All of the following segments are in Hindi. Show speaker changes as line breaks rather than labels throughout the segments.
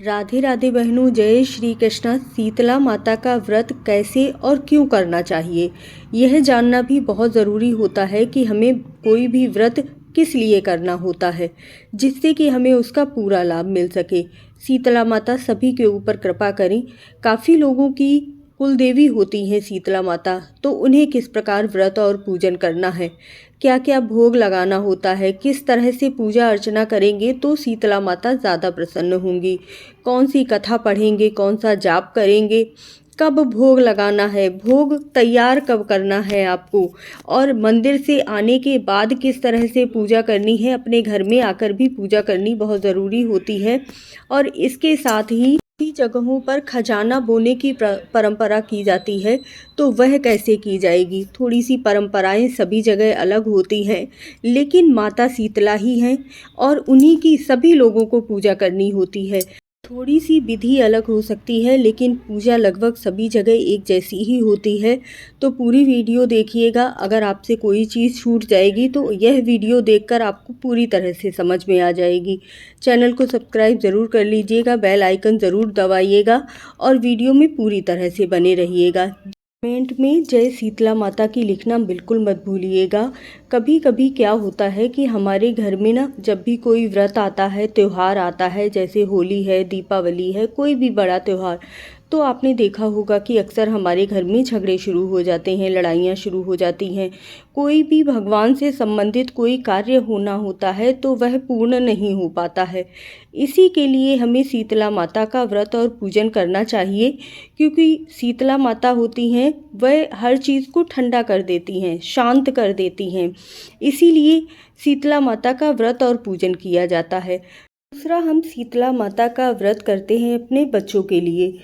राधे राधे बहनों, जय श्री कृष्णा। शीतला माता का व्रत कैसे और क्यों करना चाहिए, यह जानना भी बहुत ज़रूरी होता है कि हमें कोई भी व्रत किस लिए करना होता है, जिससे कि हमें उसका पूरा लाभ मिल सके। शीतला माता सभी के ऊपर कृपा करें। काफ़ी लोगों की कुल देवी होती हैं शीतला माता, तो उन्हें किस प्रकार व्रत और पूजन करना है, क्या क्या भोग लगाना होता है, किस तरह से पूजा अर्चना करेंगे तो शीतला माता ज़्यादा प्रसन्न होंगी, कौन सी कथा पढ़ेंगे, कौन सा जाप करेंगे, कब भोग लगाना है, भोग तैयार कब करना है आपको, और मंदिर से आने के बाद किस तरह से पूजा करनी है। अपने घर में आकर भी पूजा करनी बहुत ज़रूरी होती है। और इसके साथ ही कई जगहों पर खजाना बोने की परंपरा की जाती है, तो वह कैसे की जाएगी। थोड़ी सी परंपराएं सभी जगह अलग होती हैं, लेकिन माता शीतला ही हैं और उन्हीं की सभी लोगों को पूजा करनी होती है। थोड़ी सी विधि अलग हो सकती है, लेकिन पूजा लगभग सभी जगह एक जैसी ही होती है। तो पूरी वीडियो देखिएगा। अगर आपसे कोई चीज़ छूट जाएगी तो यह वीडियो देखकर आपको पूरी तरह से समझ में आ जाएगी। चैनल को सब्सक्राइब ज़रूर कर लीजिएगा, बेल आइकन ज़रूर दबाइएगा और वीडियो में पूरी तरह से बने रहिएगा। कमेंट में जय शीतला माता की लिखना बिल्कुल मत भूलिएगा। कभी कभी क्या होता है कि हमारे घर में ना, जब भी कोई व्रत आता है, त्यौहार आता है, जैसे होली है, दीपावली है, कोई भी बड़ा त्यौहार, तो आपने देखा होगा कि अक्सर हमारे घर में झगड़े शुरू हो जाते हैं, लड़ाइयाँ शुरू हो जाती हैं। कोई भी भगवान से संबंधित कोई कार्य होना होता है तो वह पूर्ण नहीं हो पाता है। इसी के लिए हमें शीतला माता का व्रत और पूजन करना चाहिए, क्योंकि शीतला माता होती हैं, वह हर चीज़ को ठंडा कर देती हैं, शांत कर देती हैं। इसीलिए शीतला माता का व्रत और पूजन किया जाता है। दूसरा, हम शीतला माता का व्रत करते हैं अपने बच्चों के लिए।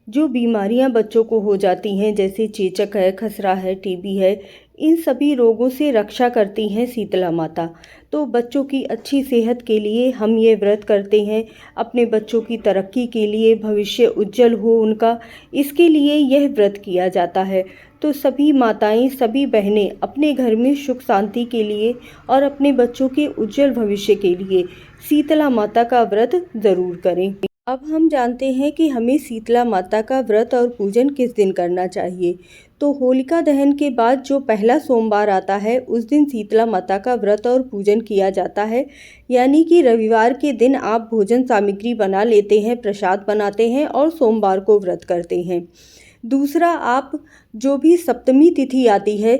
जो बीमारियां बच्चों को हो जाती हैं, जैसे चेचक है, खसरा है, टीबी है, इन सभी रोगों से रक्षा करती हैं शीतला माता। तो बच्चों की अच्छी सेहत के लिए हम ये व्रत करते हैं, अपने बच्चों की तरक्की के लिए, भविष्य उज्जवल हो उनका, इसके लिए यह व्रत किया जाता है। तो सभी माताएं, सभी बहनें अपने घर में सुख शांति के लिए और अपने बच्चों के उज्जवल भविष्य के लिए शीतला माता का व्रत ज़रूर करें। अब हम जानते हैं कि हमें शीतला माता का व्रत और पूजन किस दिन करना चाहिए। तो होलिका दहन के बाद जो पहला सोमवार आता है, उस दिन शीतला माता का व्रत और पूजन किया जाता है। यानी कि रविवार के दिन आप भोजन सामग्री बना लेते हैं, प्रसाद बनाते हैं और सोमवार को व्रत करते हैं। दूसरा, आप जो भी सप्तमी तिथि आती है,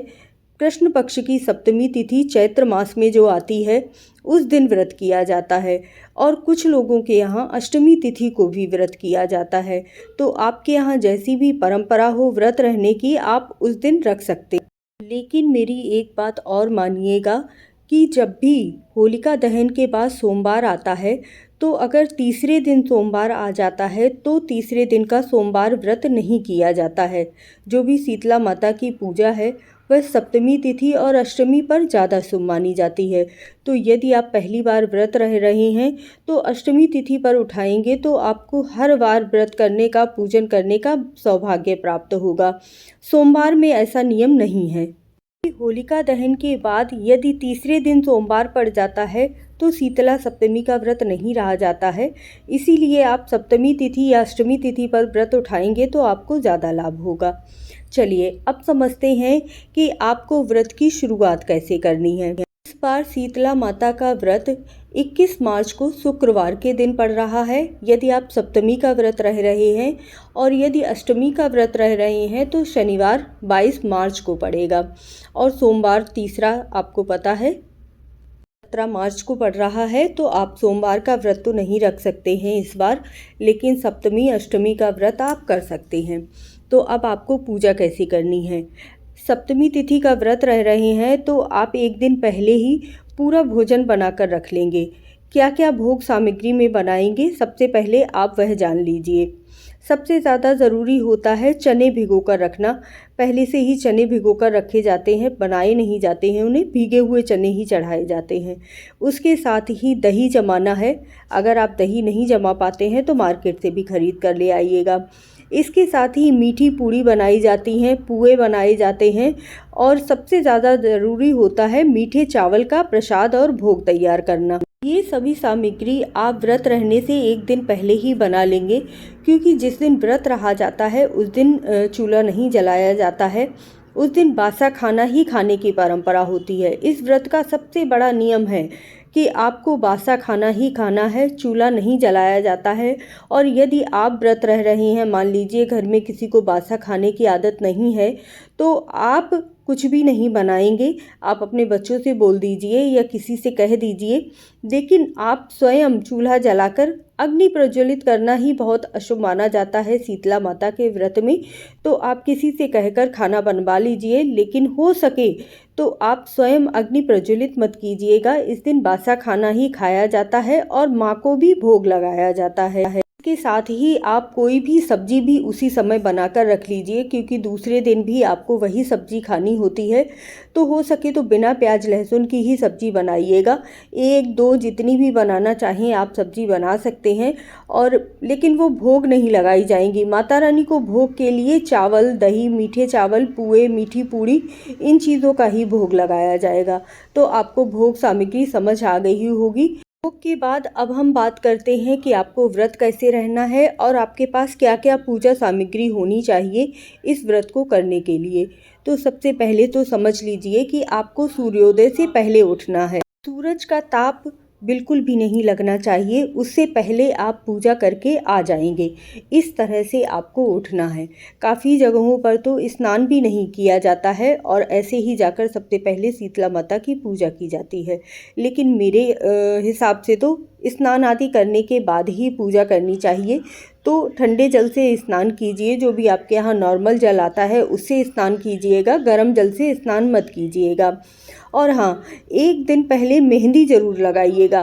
कृष्ण पक्ष की सप्तमी तिथि चैत्र मास में जो आती है, उस दिन व्रत किया जाता है। और कुछ लोगों के यहाँ अष्टमी तिथि को भी व्रत किया जाता है। तो आपके यहाँ जैसी भी परंपरा हो व्रत रहने की, आप उस दिन रख सकते हैं। लेकिन मेरी एक बात और मानिएगा कि जब भी होलिका दहन के बाद सोमवार आता है, तो अगर तीसरे दिन सोमवार आ जाता है तो तीसरे दिन का सोमवार व्रत नहीं किया जाता है। जो भी शीतला माता की पूजा है वह सप्तमी तिथि और अष्टमी पर ज़्यादा शुभ मानी जाती है। तो यदि आप पहली बार व्रत रह रहे हैं तो अष्टमी तिथि पर उठाएंगे तो आपको हर बार व्रत करने का, पूजन करने का सौभाग्य प्राप्त होगा। सोमवार में ऐसा नियम नहीं है। होलिका दहन के बाद यदि तीसरे दिन सोमवार पड़ जाता है तो शीतला सप्तमी का व्रत नहीं रहा जाता है। इसीलिए आप सप्तमी तिथि या अष्टमी तिथि पर व्रत उठाएंगे तो आपको ज़्यादा लाभ होगा। चलिए अब समझते हैं कि आपको व्रत की शुरुआत कैसे करनी है। इस बार शीतला माता का व्रत 21 मार्च को शुक्रवार के दिन पड़ रहा है। यदि आप सप्तमी का व्रत रह रहे हैं और यदि अष्टमी का व्रत रह रहे हैं तो शनिवार 22 मार्च को पड़ेगा। और सोमवार तीसरा आपको पता है 17 मार्च को पड़ रहा है। तो आप सोमवार का व्रत तो नहीं रख सकते हैं इस बार, लेकिन सप्तमी अष्टमी का व्रत आप कर सकते हैं। तो अब आपको पूजा कैसे करनी है। सप्तमी तिथि का व्रत रह रहे हैं तो आप एक दिन पहले ही पूरा भोजन बनाकर रख लेंगे। क्या क्या भोग सामग्री में बनाएंगे, सबसे पहले आप वह जान लीजिए। सबसे ज़्यादा ज़रूरी होता है चने भिगो कर रखना। पहले से ही चने भिगो कर रखे जाते हैं, बनाए नहीं जाते हैं, उन्हें भीगे हुए चने ही चढ़ाए जाते हैं। उसके साथ ही दही जमाना है। अगर आप दही नहीं जमा पाते हैं तो मार्केट से भी खरीद कर ले आइएगा। इसके साथ ही मीठी पूड़ी बनाई जाती हैं, पुए बनाए जाते हैं और सबसे ज़्यादा ज़रूरी होता है मीठे चावल का प्रसाद और भोग तैयार करना। ये सभी सामग्री आप व्रत रहने से एक दिन पहले ही बना लेंगे, क्योंकि जिस दिन व्रत रहा जाता है उस दिन चूल्हा नहीं जलाया जाता है। उस दिन बासा खाना ही खाने की परंपरा होती है। इस व्रत का सबसे बड़ा नियम है कि आपको बासा खाना ही खाना है, चूल्हा नहीं जलाया जाता है। और यदि आप व्रत रह रहे हैं, मान लीजिए घर में किसी को बासा खाने की आदत नहीं है, तो आप कुछ भी नहीं बनाएंगे। आप अपने बच्चों से बोल दीजिए या किसी से कह दीजिए, लेकिन आप स्वयं चूल्हा जलाकर अग्नि प्रज्वलित करना ही बहुत अशुभ माना जाता है शीतला माता के व्रत में। तो आप किसी से कहकर खाना बनवा लीजिए, लेकिन हो सके तो आप स्वयं अग्नि प्रज्वलित मत कीजिएगा। इस दिन बासा खाना ही खाया जाता है और माँ को भी भोग लगाया जाता है। के साथ ही आप कोई भी सब्जी भी उसी समय बनाकर रख लीजिए, क्योंकि दूसरे दिन भी आपको वही सब्जी खानी होती है। तो हो सके तो बिना प्याज लहसुन की ही सब्जी बनाइएगा। एक दो जितनी भी बनाना चाहें आप सब्जी बना सकते हैं, और लेकिन वो भोग नहीं लगाई जाएंगी। माता रानी को भोग के लिए चावल, दही, मीठे चावल, पुए, मीठी पूड़ी, इन चीज़ों का ही भोग लगाया जाएगा। तो आपको भोग सामग्री समझ आ गई होगी। भोग के बाद अब हम बात करते हैं कि आपको व्रत कैसे रहना है और आपके पास क्या क्या पूजा सामग्री होनी चाहिए इस व्रत को करने के लिए। तो सबसे पहले तो समझ लीजिए कि आपको सूर्योदय से पहले उठना है। सूरज का ताप बिल्कुल भी नहीं लगना चाहिए, उससे पहले आप पूजा करके आ जाएंगे। इस तरह से आपको उठना है। काफ़ी जगहों पर तो स्नान भी नहीं किया जाता है और ऐसे ही जाकर सबसे पहले शीतला माता की पूजा की जाती है। लेकिन मेरे हिसाब से तो स्नान आदि करने के बाद ही पूजा करनी चाहिए। तो ठंडे जल से स्नान कीजिए, जो भी आपके यहाँ नॉर्मल जल आता है उससे स्नान कीजिएगा, गर्म जल से स्नान मत कीजिएगा। और हाँ, एक दिन पहले मेहंदी ज़रूर लगाइएगा।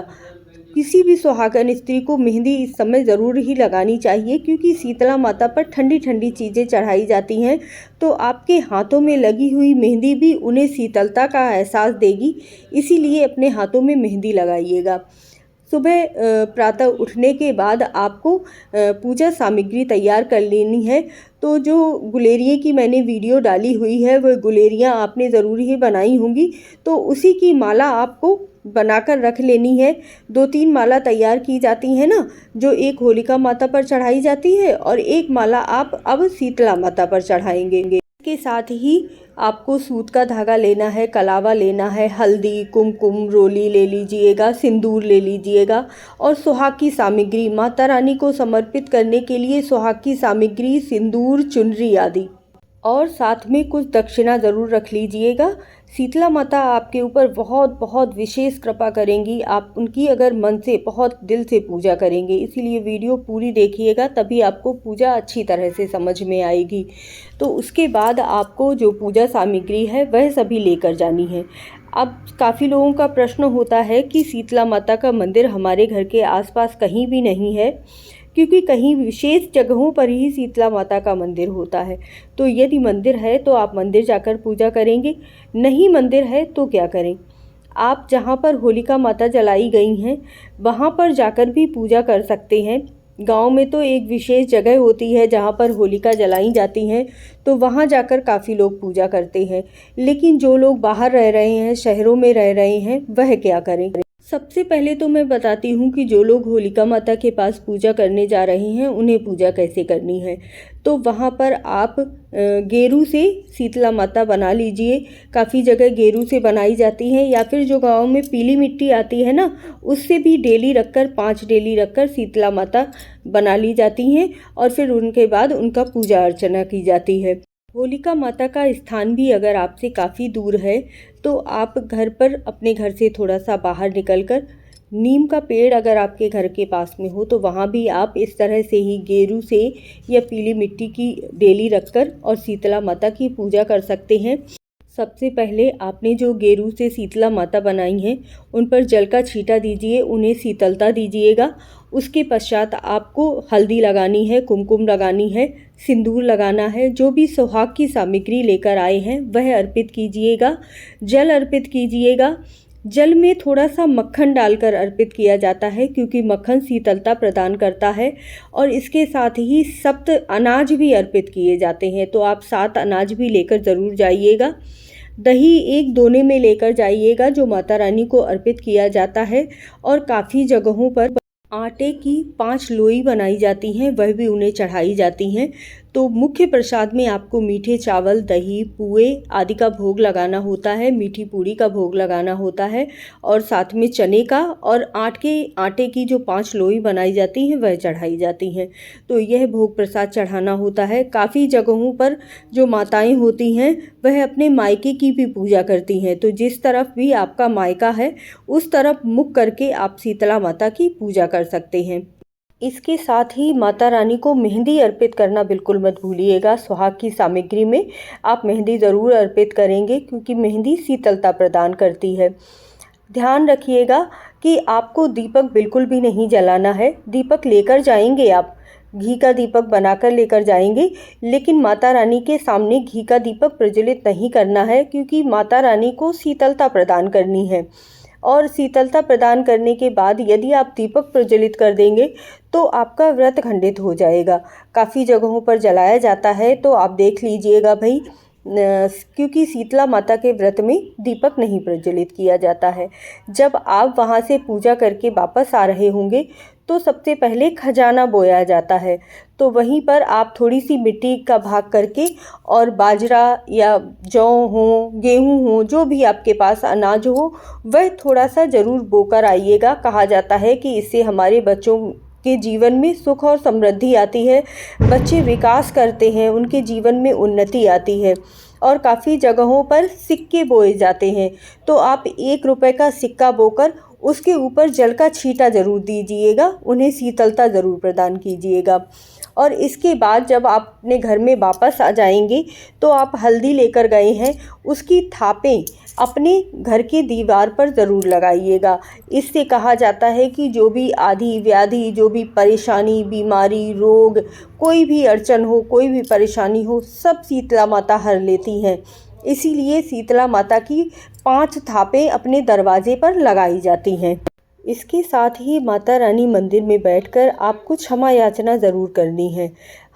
किसी भी सुहागन स्त्री को मेहंदी इस समय ज़रूर ही लगानी चाहिए, क्योंकि शीतला माता पर ठंडी ठंडी चीज़ें चढ़ाई जाती हैं। तो आपके हाथों में लगी हुई मेहंदी भी उन्हें शीतलता का एहसास देगी, इसीलिए अपने हाथों में मेहंदी लगाइएगा। सुबह प्रातः उठने के बाद आपको पूजा सामग्री तैयार कर लेनी है। तो जो गुलेरिये की मैंने वीडियो डाली हुई है, वह गुलेरियाँ आपने ज़रूर ही बनाई होंगी, तो उसी की माला आपको बनाकर रख लेनी है। 2-3 माला तैयार की जाती है ना, जो एक होलिका माता पर चढ़ाई जाती है और एक माला आप अब शीतला माता पर चढ़ाएंगे। के साथ ही आपको सूत का धागा लेना है, कलावा लेना है, हल्दी, कुमकुम, रोली ले लीजिएगा, सिंदूर ले लीजिएगा और सुहाग की सामग्री, माता रानी को समर्पित करने के लिए सुहाग की सामग्री, सिंदूर, चुनरी आदि, और साथ में कुछ दक्षिणा ज़रूर रख लीजिएगा। शीतला माता आपके ऊपर बहुत बहुत विशेष कृपा करेंगी। आप उनकी अगर मन से बहुत दिल से पूजा करेंगे, इसीलिए वीडियो पूरी देखिएगा, तभी आपको पूजा अच्छी तरह से समझ में आएगी। तो उसके बाद आपको जो पूजा सामग्री है वह सभी लेकर जानी है। अब काफ़ी लोगों का प्रश्न होता है कि शीतला माता का मंदिर हमारे घर के आसपास कहीं भी नहीं है, क्योंकि कहीं विशेष जगहों पर ही शीतला माता का मंदिर होता है। तो यदि मंदिर है तो आप मंदिर जाकर पूजा करेंगे, नहीं मंदिर है तो क्या करें, आप जहाँ पर होलिका माता जलाई गई हैं वहाँ पर जाकर भी पूजा कर सकते हैं। गांव में तो एक विशेष जगह होती है जहाँ पर होलिका जलाई जाती हैं, तो वहाँ जाकर काफ़ी लोग पूजा करते हैं। लेकिन जो लोग बाहर रह रहे हैं, शहरों में रह रहे हैं, वह क्या करें। सबसे पहले तो मैं बताती हूँ कि जो लोग होलिका माता के पास पूजा करने जा रहे हैं उन्हें पूजा कैसे करनी है। तो वहाँ पर आप गेरू से शीतला माता बना लीजिए। काफ़ी जगह गेरू से बनाई जाती हैं, या फिर जो गांव में पीली मिट्टी आती है ना, उससे भी डेली रखकर 5 डेली रखकर शीतला माता बना ली जाती हैं और फिर उनके बाद उनका पूजा अर्चना की जाती है। होलिका माता का स्थान भी अगर आपसे काफ़ी दूर है तो आप घर पर, अपने घर से थोड़ा सा बाहर निकलकर, नीम का पेड़ अगर आपके घर के पास में हो तो वहाँ भी आप इस तरह से ही गेरू से या पीली मिट्टी की डेली रखकर और शीतला माता की पूजा कर सकते हैं। सबसे पहले आपने जो गेरू से शीतला माता बनाई हैं उन पर जल का छींटा दीजिए, उन्हें शीतलता दीजिएगा। उसके पश्चात आपको हल्दी लगानी है, कुमकुम लगानी है, सिंदूर लगाना है। जो भी सुहाग की सामग्री लेकर आए हैं वह अर्पित कीजिएगा। जल अर्पित कीजिएगा। जल में थोड़ा सा मक्खन डालकर अर्पित किया जाता है, क्योंकि मक्खन शीतलता प्रदान करता है। और इसके साथ ही 7 अनाज भी अर्पित किए जाते हैं, तो आप 7 अनाज भी लेकर ज़रूर जाइएगा। दही एक दोने में लेकर जाइएगा जो माता रानी को अर्पित किया जाता है। और काफ़ी जगहों पर आटे की 5 लोई बनाई जाती हैं, वह भी उन्हें चढ़ाई जाती हैं। तो मुख्य प्रसाद में आपको मीठे चावल, दही, पुए आदि का भोग लगाना होता है, मीठी पूड़ी का भोग लगाना होता है और साथ में चने का और आटे की जो 5 लोई बनाई जाती हैं वह चढ़ाई जाती हैं। तो यह भोग प्रसाद चढ़ाना होता है। काफ़ी जगहों पर जो माताएं होती हैं वह अपने मायके की भी पूजा करती हैं। तो जिस तरफ भी आपका मायका है उस तरफ मुख करके आप शीतला माता की पूजा कर सकते हैं। इसके साथ ही माता रानी को मेहंदी अर्पित करना बिल्कुल मत भूलिएगा। सुहाग की सामग्री में आप मेहंदी ज़रूर अर्पित करेंगे क्योंकि मेहंदी शीतलता प्रदान करती है। ध्यान रखिएगा कि आपको दीपक बिल्कुल भी नहीं जलाना है। दीपक लेकर जाएंगे, आप घी का दीपक बनाकर लेकर जाएंगे, लेकिन माता रानी के सामने घी का दीपक प्रज्वलित नहीं करना है क्योंकि माता रानी को शीतलता प्रदान करनी है। और शीतलता प्रदान करने के बाद यदि आप दीपक प्रज्वलित कर देंगे तो आपका व्रत खंडित हो जाएगा। काफ़ी जगहों पर जलाया जाता है, तो आप देख लीजिएगा भाई, क्योंकि शीतला माता के व्रत में दीपक नहीं प्रज्वलित किया जाता है। जब आप वहाँ से पूजा करके वापस आ रहे होंगे तो सबसे पहले खजाना बोया जाता है। तो वहीं पर आप थोड़ी सी मिट्टी का भाग करके और बाजरा या जौ हो, गेहूँ हो, जो भी आपके पास अनाज हो वह थोड़ा सा ज़रूर बोकर आइएगा। कहा जाता है कि इससे हमारे बच्चों के जीवन में सुख और समृद्धि आती है, बच्चे विकास करते हैं, उनके जीवन में उन्नति आती है। और काफ़ी जगहों पर सिक्के बोए जाते हैं, तो आप 1 रुपए का सिक्का बोकर उसके ऊपर जल का छींटा ज़रूर दीजिएगा, उन्हें शीतलता ज़रूर प्रदान कीजिएगा। और इसके बाद जब आप अपने घर में वापस आ जाएंगे तो आप हल्दी लेकर गए हैं, उसकी थापें अपने घर के दीवार पर ज़रूर लगाइएगा। इससे कहा जाता है कि जो भी आदि व्याधि, जो भी परेशानी, बीमारी, रोग, कोई भी अड़चन हो, कोई भी परेशानी हो, सब शीतला माता हर लेती हैं। इसीलिए शीतला माता की 5 थापें अपने दरवाजे पर लगाई जाती हैं। इसके साथ ही माता रानी मंदिर में बैठकर आपको क्षमा याचना ज़रूर करनी है।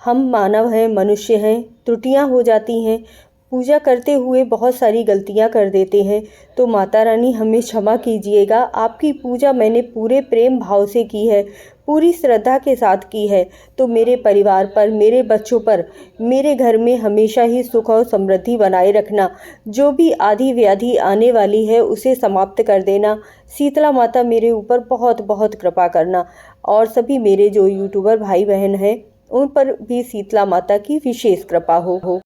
हम मानव हैं, मनुष्य हैं, त्रुटियां हो जाती हैं, पूजा करते हुए बहुत सारी गलतियां कर देते हैं, तो माता रानी हमें क्षमा कीजिएगा। आपकी पूजा मैंने पूरे प्रेम भाव से की है, पूरी श्रद्धा के साथ की है, तो मेरे परिवार पर, मेरे बच्चों पर, मेरे घर में हमेशा ही सुख और समृद्धि बनाए रखना। जो भी आदि व्याधि आने वाली है उसे समाप्त कर देना। शीतला माता मेरे ऊपर बहुत बहुत कृपा करना। और सभी मेरे जो यूट्यूबर भाई बहन हैं उन पर भी शीतला माता की विशेष कृपा हो।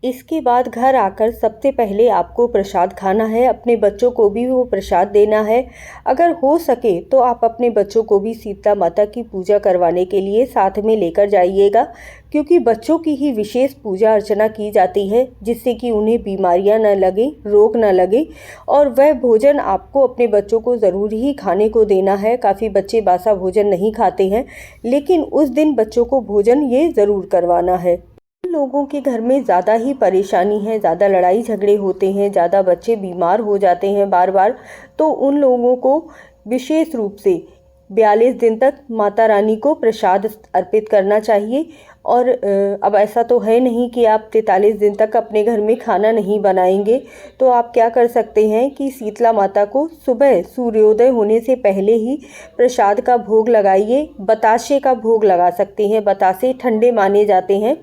इसके बाद घर आकर सबसे पहले आपको प्रसाद खाना है, अपने बच्चों को भी वो प्रसाद देना है। अगर हो सके तो आप अपने बच्चों को भी शीतला माता की पूजा करवाने के लिए साथ में लेकर जाइएगा, क्योंकि बच्चों की ही विशेष पूजा अर्चना की जाती है जिससे कि उन्हें बीमारियां न लगें, रोग न लगे। और वह भोजन आपको अपने बच्चों को ज़रूर ही खाने को देना है। काफ़ी बच्चे बासा भोजन नहीं खाते हैं, लेकिन उस दिन बच्चों को भोजन ये ज़रूर करवाना है। लोगों के घर में ज़्यादा ही परेशानी है, ज़्यादा लड़ाई झगड़े होते हैं, ज़्यादा बच्चे बीमार हो जाते हैं बार बार, तो उन लोगों को विशेष रूप से 42 दिन तक माता रानी को प्रसाद अर्पित करना चाहिए। और अब ऐसा तो है नहीं कि आप 43 दिन तक अपने घर में खाना नहीं बनाएंगे, तो आप क्या कर सकते हैं कि शीतला माता को सुबह सूर्योदय होने से पहले ही प्रसाद का भोग लगाइए। बतासे का भोग लगा सकते हैं, बतासे ठंडे माने जाते हैं,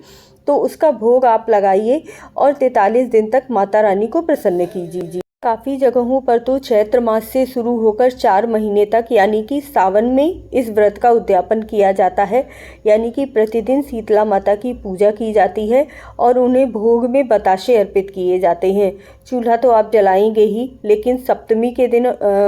तो उसका भोग आप लगाइए और 43 दिन तक माता रानी को प्रसन्न कीजिए। काफ़ी जगहों पर तो चैत्र मास से शुरू होकर 4 महीने तक यानी कि सावन में इस व्रत का उद्यापन किया जाता है, यानी कि प्रतिदिन शीतला माता की पूजा की जाती है और उन्हें भोग में बताशे अर्पित किए जाते हैं। चूल्हा तो आप जलाएंगे ही, लेकिन सप्तमी के दिन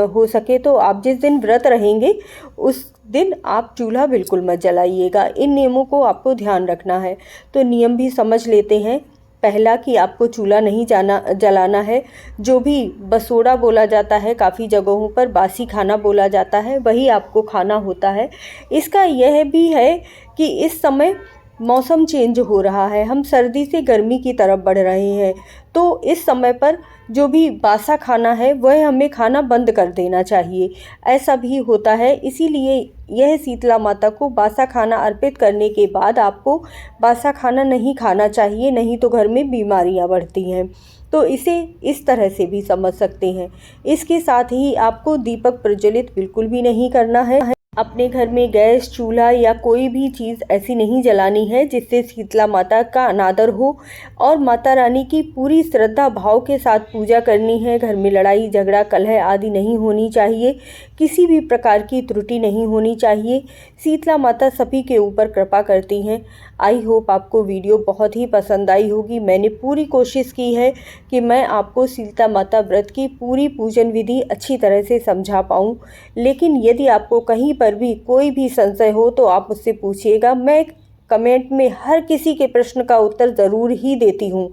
हो सके तो आप जिस दिन व्रत रहेंगे उस दिन आप चूल्हा बिल्कुल मत जलाइएगा। इन नियमों को आपको ध्यान रखना है। तो नियम भी समझ लेते हैं। पहला कि आपको चूल्हा नहीं जलाना है। जो भी बसोड़ा बोला जाता है, काफ़ी जगहों पर बासी खाना बोला जाता है, वही आपको खाना होता है। इसका यह भी है कि इस समय मौसम चेंज हो रहा है, हम सर्दी से गर्मी की तरफ बढ़ रहे हैं, तो इस समय पर जो भी बासा खाना है वह हमें खाना बंद कर देना चाहिए। ऐसा भी होता है, इसीलिए यह शीतला माता को बासा खाना अर्पित करने के बाद आपको बासा खाना नहीं खाना चाहिए, नहीं तो घर में बीमारियां बढ़ती हैं। तो इसे इस तरह से भी समझ सकते हैं। इसके साथ ही आपको दीपक प्रज्वलित बिल्कुल भी नहीं करना है। अपने घर में गैस, चूल्हा या कोई भी चीज़ ऐसी नहीं जलानी है जिससे शीतला माता का अनादर हो, और माता रानी की पूरी श्रद्धा भाव के साथ पूजा करनी है। घर में लड़ाई झगड़ा कलह आदि नहीं होनी चाहिए, किसी भी प्रकार की त्रुटि नहीं होनी चाहिए। शीतला माता सभी के ऊपर कृपा करती हैं। आई होप आपको वीडियो बहुत ही पसंद आई होगी। मैंने पूरी कोशिश की है कि मैं आपको शीतला माता व्रत की पूरी पूजन विधि अच्छी तरह से समझा पाऊँ, लेकिन यदि आपको कहीं पर भी कोई भी संशय हो तो आप मुझसे पूछिएगा। मैं कमेंट में हर किसी के प्रश्न का उत्तर ज़रूर ही देती हूँ,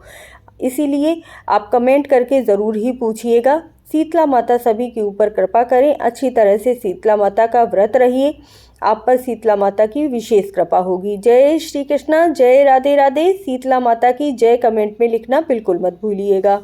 इसीलिए आप कमेंट करके ज़रूर ही पूछिएगा। शीतला माता सभी के ऊपर कृपा करें, अच्छी तरह से शीतला माता का व्रत रहिए, आप पर शीतला माता की विशेष कृपा होगी। जय श्री कृष्णा, जय राधे राधे। शीतला माता की जय कमेंट में लिखना बिल्कुल मत भूलिएगा।